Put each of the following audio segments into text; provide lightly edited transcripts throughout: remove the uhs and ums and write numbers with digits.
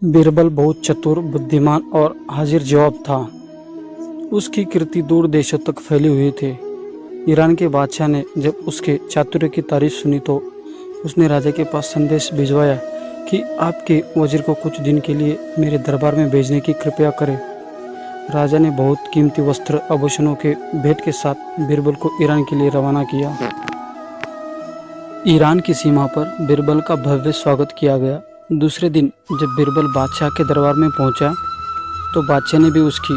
बीरबल बहुत चतुर, बुद्धिमान और हाजिर जवाब था। उसकी कीर्ति दूर देशों तक फैली हुई थी। ईरान के बादशाह ने जब उसके चातुर्य की तारीफ सुनी तो उसने राजा के पास संदेश भिजवाया कि आपके वजीर को कुछ दिन के लिए मेरे दरबार में भेजने की कृपया करें। राजा ने बहुत कीमती वस्त्र आभूषणों के भेंट के साथ बीरबल को ईरान के लिए रवाना किया। ईरान की सीमा पर बीरबल का भव्य स्वागत किया गया। दूसरे दिन जब बीरबल बादशाह के दरबार में पहुंचा तो बादशाह ने भी उसकी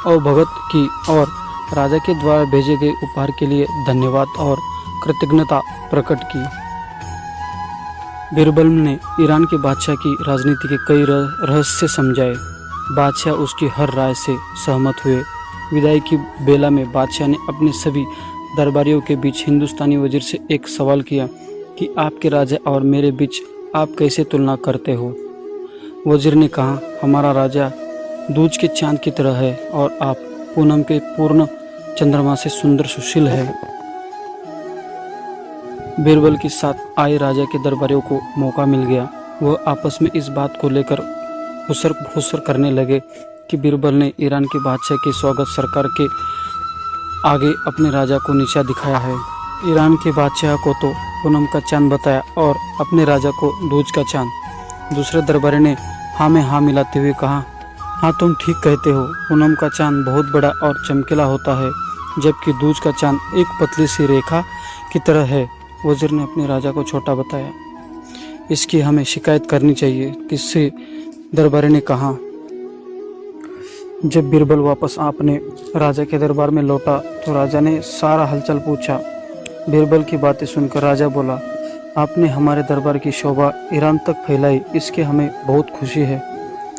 अवभगत की और राजा के द्वारा भेजे गए उपहार के लिए धन्यवाद और कृतज्ञता प्रकट की। बीरबल ने ईरान के बादशाह की राजनीति के कई रहस्य समझाए। बादशाह उसकी हर राय से सहमत हुए। विदाई की बेला में बादशाह ने अपने सभी दरबारियों के बीच हिंदुस्तानी वजीर से एक सवाल किया कि आपके राजा और मेरे बीच आप कैसे तुलना करते हो। वजीर ने कहा, हमारा राजा दूज के चांद की तरह है और आप पूनम के पूर्ण चंद्रमा से सुंदर सुशील है। बीरबल के साथ आए राजा के दरबारियों को मौका मिल गया। वह आपस में इस बात को लेकर फुसर करने लगे कि बीरबल ने ईरान के बादशाह के स्वागत सरकार के आगे अपने राजा को नीचा दिखाया है। ईरान के बादशाह को तो पूनम का चांद बताया और अपने राजा को दूज का चांद। दूसरे दरबारी ने हाँ में हाँ मिलाते हुए कहा, हाँ तुम ठीक कहते हो, पूनम का चांद बहुत बड़ा और चमकीला होता है जबकि दूज का चांद एक पतली सी रेखा की तरह है। वजीर ने अपने राजा को छोटा बताया। इसकी हमें शिकायत करनी चाहिए, किसी दरबारी ने कहा। जब बीरबल वापस अपने राजा के दरबार में लौटा तो राजा ने सारा हलचल पूछा। बीरबल की बातें सुनकर राजा बोला, आपने हमारे दरबार की शोभा ईरान तक फैलाई, इसके हमें बहुत खुशी है।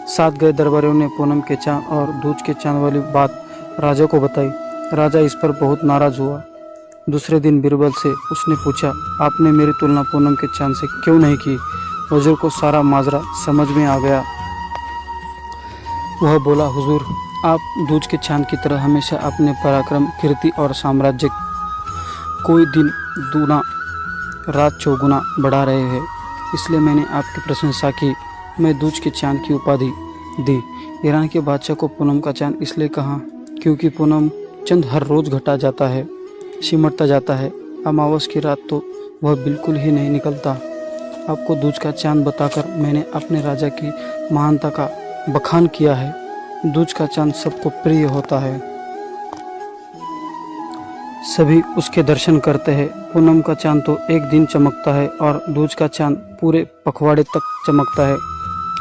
साथ गए दरबारियों ने पूनम के चांद और दूज के चांद वाली बात राजा को बताई। राजा इस पर बहुत नाराज हुआ। दूसरे दिन बीरबल से उसने पूछा, आपने मेरी तुलना पूनम के चांद से क्यों नहीं की। वजीर को सारा माजरा समझ में आ गया। वह बोला, हुजूर, आप दूज के चांद की तरह हमेशा अपने पराक्रम, कीर्ति और साम्राज्य कोई दिन दूना रात चौगुना बढ़ा रहे हैं, इसलिए मैंने आपकी प्रशंसा की। मैं दूज के चांद की उपाधि दी। ईरान के बादशाह को पूनम का चांद इसलिए कहा क्योंकि पूनम चंद हर रोज़ घटा जाता है, सिमटता जाता है। अमावस की रात तो वह बिल्कुल ही नहीं निकलता। आपको दूज का चांद बताकर मैंने अपने राजा की महानता का बखान किया है। दूज का चांद सबको प्रिय होता है, सभी उसके दर्शन करते हैं। पूनम का चांद तो एक दिन चमकता है और दूज का चांद पूरे पखवाड़े तक चमकता है।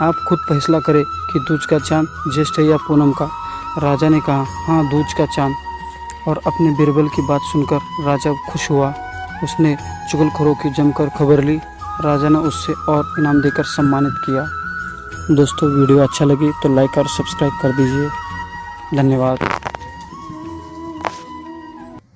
आप खुद फैसला करें कि दूज का चांद ज्येष्ठ या पूनम का। राजा ने कहा, हाँ दूज का चांद। और अपने बीरबल की बात सुनकर राजा खुश हुआ। उसने चुगलखोरों की जमकर खबर ली। राजा ने उससे और इनाम देकर सम्मानित किया। दोस्तों, वीडियो अच्छा लगी तो लाइक और सब्सक्राइब कर दीजिए। धन्यवाद।